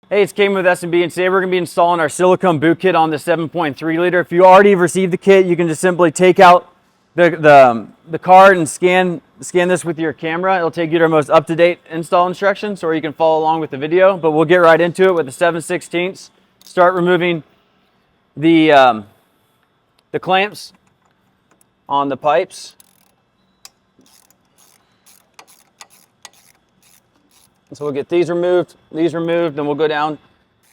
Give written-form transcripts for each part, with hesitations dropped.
Hey, it's Cameron with S&B, and today we're going to be installing our silicone boot kit on the 7.3 liter. If you already received the kit, you can just simply take out the card and scan this with your camera. It'll take you to our most up-to-date install instructions, or you can follow along with the video. But we'll get right into it with the 7/16. Start removing the clamps on the pipes. So we'll get these removed, then we'll go down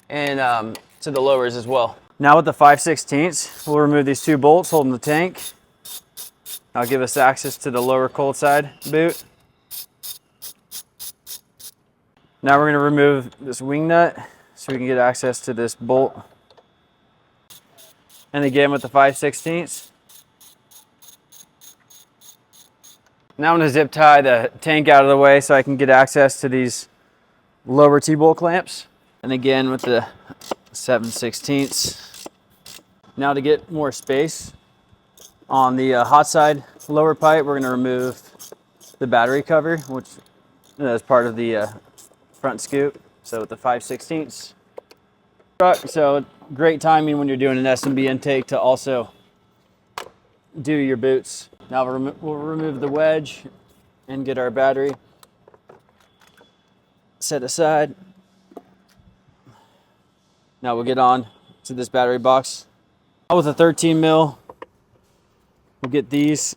and to the lowers as well. Now with the 5/16, we'll remove these two bolts holding the tank. That'll give us access to the lower cold side boot. Now we're going to remove this wing nut so we can get access to this bolt. And again with the 5/16. Now I'm going to zip tie the tank out of the way so I can get access to these lower T-bolt clamps. And again with the 7/16. Now to get more space on the hot side lower pipe, we're going to remove the battery cover, which is part of the front scoop. So with the 5/16. So great timing when you're doing an S&B intake to also do your boots. Now we'll remove the wedge and get our battery set aside. Now we'll get on to this battery box. With a 13 mil, we'll get these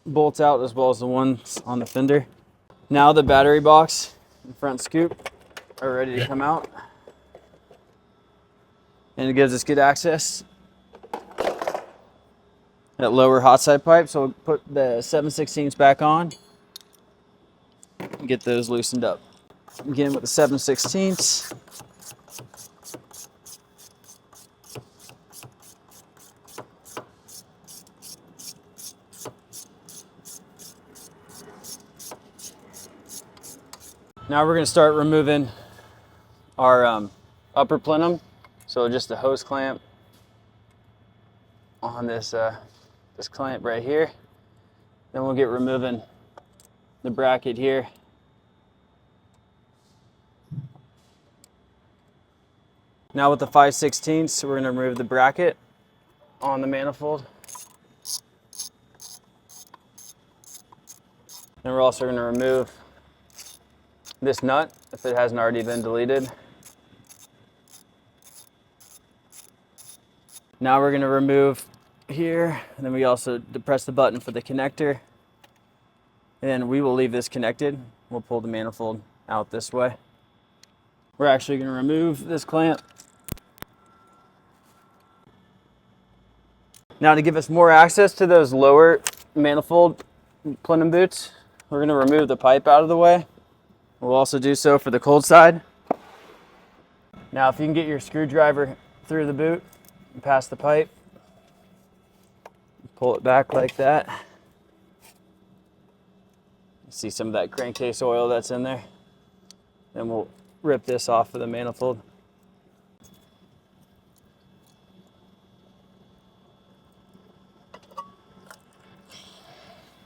bolts out as well as the ones on the fender. Now the battery box and front scoop are ready to come out. And it gives us good access that lower hot side pipe. So we'll put the 7/16 back on and get those loosened up. Again with the 7/16. Now we're going to start removing our upper plenum. So just a hose clamp on this this clamp right here. Then we'll get removing the bracket here. Now with the 5/16, we're going to remove the bracket on the manifold. Then we're also going to remove this nut if it hasn't already been deleted. Now we're going to remove here, and then we also depress the button for the connector. And then we will leave this connected. We'll pull the manifold out this way. We're actually going to remove this clamp. Now to give us more access to those lower manifold plenum boots, we're going to remove the pipe out of the way. We'll also do so for the cold side. Now if you can get your screwdriver through the boot and past the pipe, pull it back like that. See some of that crankcase oil that's in there. Then we'll rip this off of the manifold.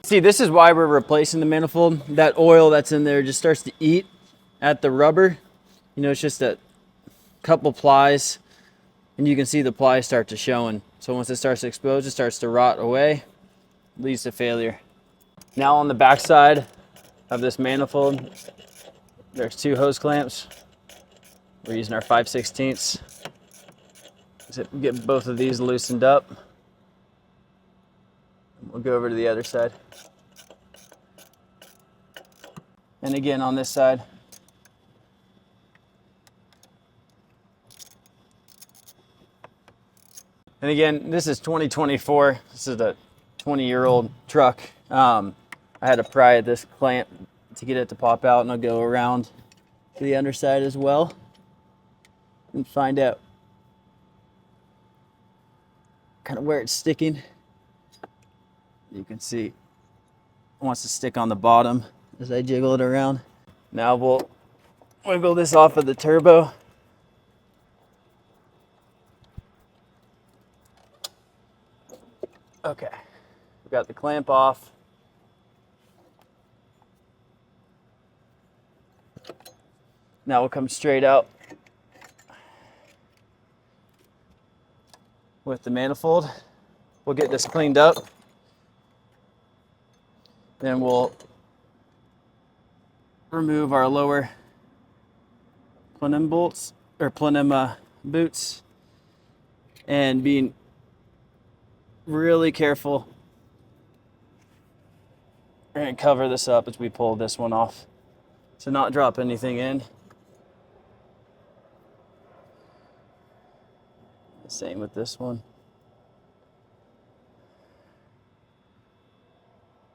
See, this is why we're replacing the manifold. That oil that's in there just starts to eat at the rubber. You know, it's just a couple plies, and you can see the plies start to showing. So once it starts to expose, it starts to rot away, leads to failure. Now on the back side of this manifold, there's two hose clamps. We're using our 5/16. Get both of these loosened up. We'll go over to the other side. And again on this side. And again, this is 2024. This is a 20-year-old truck. I had to pry at this clamp to get it to pop out, and I'll go around to the underside as well and find out kind of where it's sticking. You can see it wants to stick on the bottom as I jiggle it around. Now we'll wiggle this off of the turbo. Okay, we got the clamp off. Now we'll come straight out with the manifold. We'll get this cleaned up. Then we'll remove our lower plenum bolts or plenum boots, and being really careful. We're going to cover this up as we pull this one off to not drop anything in. Same with this one.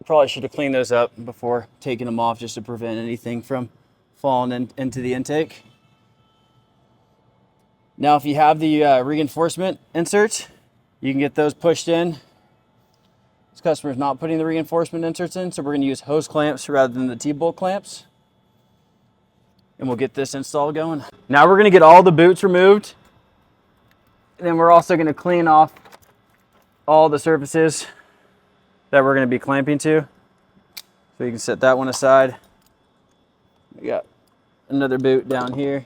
Probably should have cleaned those up before taking them off, just to prevent anything from falling into the intake. Now, if you have the reinforcement inserts, you can get those pushed in. This customer's not putting the reinforcement inserts in, so we're going to use hose clamps rather than the T-bolt clamps. And we'll get this install going. Now we're going to get all the boots removed. And then we're also going to clean off all the surfaces that we're going to be clamping to. So you can set that one aside. We got another boot down here.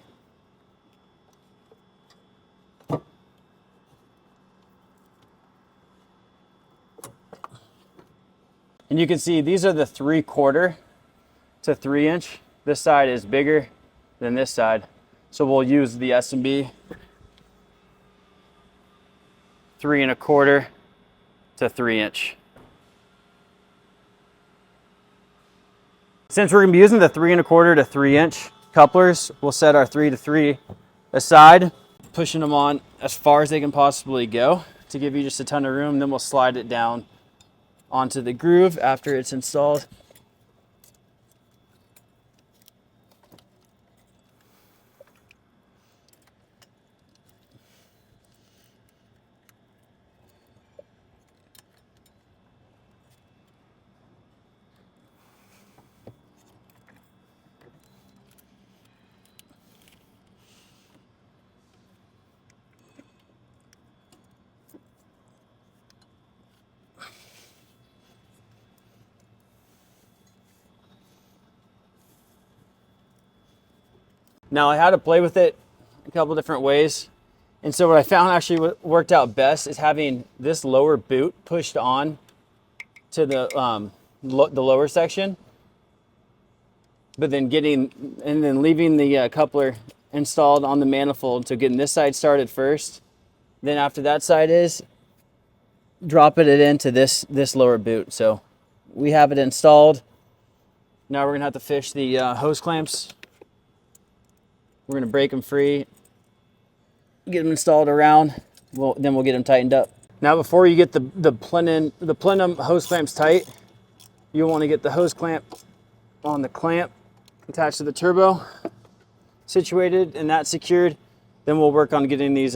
And you can see these are the 3/4 to 3 inch. This side is bigger than this side. So we'll use the S&B 3 1/4 to 3 inch. Since we're going to be using the 3 1/4 to 3 inch couplers, we'll set our 3 to 3 aside, pushing them on as far as they can possibly go to give you just a ton of room. Then we'll slide it down onto the groove after it's installed. Now, I had to play with it a couple different ways. And so what I found actually worked out best is having this lower boot pushed on to the lower section, but then leaving the coupler installed on the manifold. So getting this side started first. Then after that side is, dropping it into this lower boot. So we have it installed. Now we're gonna have to fish the hose clamps. We're going to break them free, get them installed around, then we'll get them tightened up. Now, before you get the plenum hose clamps tight, you'll want to get the hose clamp on the clamp attached to the turbo situated and that's secured. Then we'll work on getting these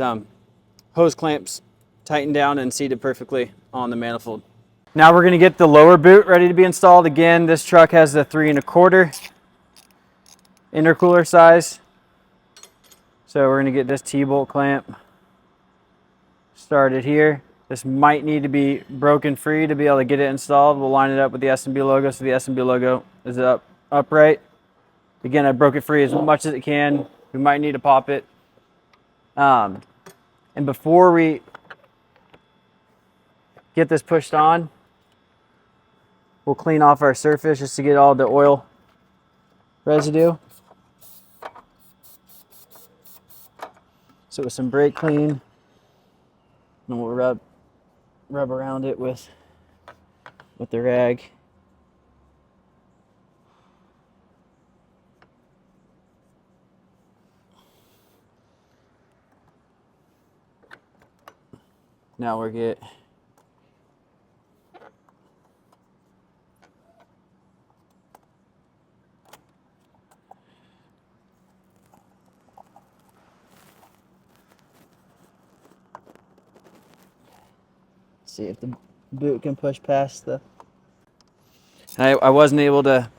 hose clamps tightened down and seated perfectly on the manifold. Now we're going to get the lower boot ready to be installed. Again, this truck has the 3 1/4 intercooler size. So we're going to get this T-bolt clamp started here. This might need to be broken free to be able to get it installed. We'll line it up with the S&B logo so the S&B logo is upright. Again, I broke it free as much as it can. We might need to pop it. And before we get this pushed on, we'll clean off our surface just to get all the oil residue. So with some brake clean, and we'll rub around it with the rag. Now we're good. See if the boot can push past the... I wasn't able to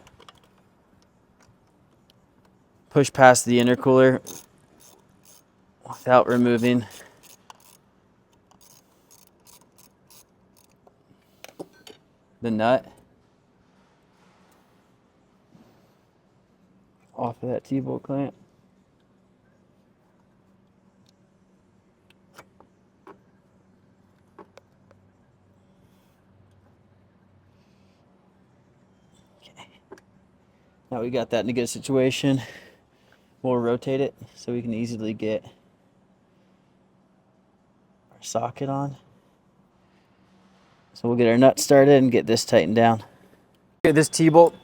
push past the intercooler without removing the nut off of that T-bolt clamp. Now we got that in a good situation. We'll rotate it so we can easily get our socket on. So we'll get our nut started and get this tightened down. Get this T-bolt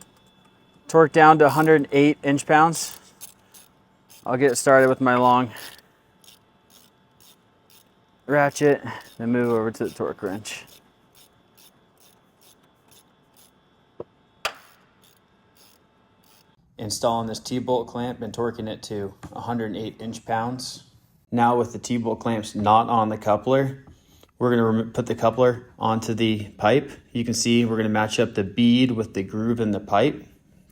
torqued down to 108 inch-pounds. I'll get started with my long ratchet, then move over to the torque wrench. Installing this T-bolt clamp and torquing it to 108 inch-pounds. Now with the T-bolt clamps not on the coupler, we're going to put the coupler onto the pipe. You can see we're going to match up the bead with the groove in the pipe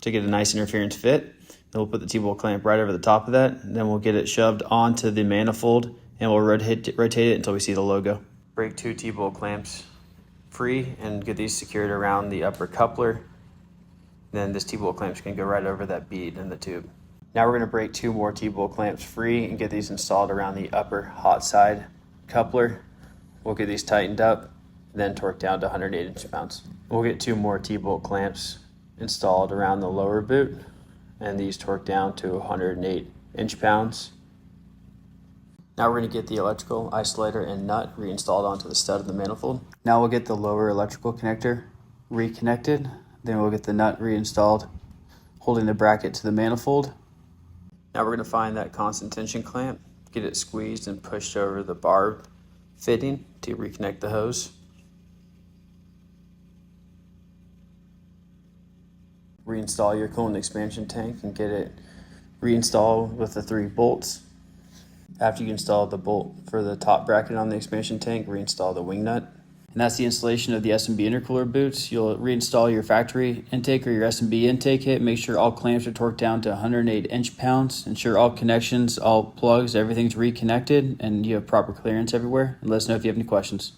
to get a nice interference fit. Then we'll put the T-bolt clamp right over the top of that, and then we'll get it shoved onto the manifold, and we'll rotate it until we see the logo. Break 2 T-bolt clamps free and get these secured around the upper coupler. Then this T-bolt clamps can go right over that bead in the tube. Now we're going to break 2 more T-bolt clamps free and get these installed around the upper hot side coupler. We'll get these tightened up, then torqued down to 108 inch-pounds. We'll get 2 more T-bolt clamps installed around the lower boot, and these torqued down to 108 inch-pounds. Now we're going to get the electrical isolator and nut reinstalled onto the stud of the manifold. Now we'll get the lower electrical connector reconnected. Then we'll get the nut reinstalled, holding the bracket to the manifold. Now we're going to find that constant tension clamp, get it squeezed and pushed over the barb fitting to reconnect the hose. Reinstall your coolant expansion tank and get it reinstalled with the 3 bolts. After you install the bolt for the top bracket on the expansion tank, reinstall the wing nut. And that's the installation of the S&B intercooler boots. You'll reinstall your factory intake or your S&B intake kit. Make sure all clamps are torqued down to 108 inch-pounds. Ensure all connections, all plugs, everything's reconnected, and you have proper clearance everywhere. And let us know if you have any questions.